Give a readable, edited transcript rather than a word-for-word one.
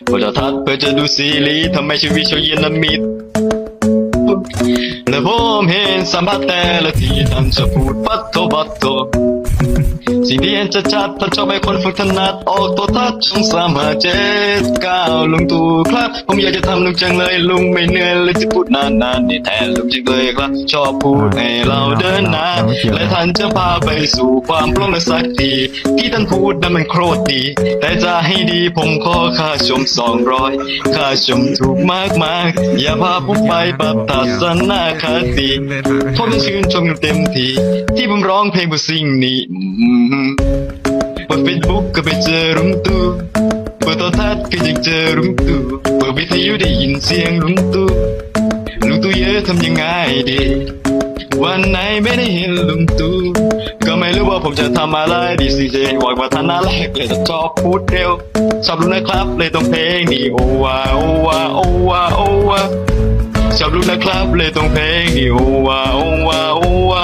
โทรทัศน์เพื่อจะดูซีรีส์ทำไมชีวิตโชว์เย็นละมิดและผมเห็นสัมผัสแต่ละทีท่านจะพูดปัดโตบัดโตสิ่งที่เห็นจะชัดท่านชอบให้คนฝึกถนัดออกโทรทัศน์ช่อง357 9ลุงตู่ครับผมอยากจะทำลุงจังเลยลุงไม่เหนื่อยเลยที่พูดนานๆนี่แทนลุงจังเลยครับชอบพูดให้เราเดินหน้าและท่านจะพาไปสู่ความปลงและสักทีที่ท่านพูดนั้นมันโคตรดีแต่จะให้ดีผมขอค่าชม200ค่าชมถูกมากๆอย่าพาผมไปปรับทัศนคติผมจะชื่นชมอยู่เต็มที่ที่ผมร้องเพลงบนสิ่งนี้เปิดเฟซบุ๊กก็ไปเจอลุงตู่เปิดโทรทัศน์ก็ยังเจอลุงตู่เปิดวิทยุได้ยินเสียงลุงตู่เยอะทำยังไงดีวันไหนไม่ได้เห็นลุงตู่ก็ไม่รู้ว่าผมจะทำอะไรดีซีเจบอกว่าท่านน่ารักเลยแต่ชอบพูดเร็วชอบรู้นะครับเลยต้องเพลงนี้โอวาโอวาโอวาโอวาชอบรู้นะครับเลยต้องเพลงนี้โอวาโอวาโอวา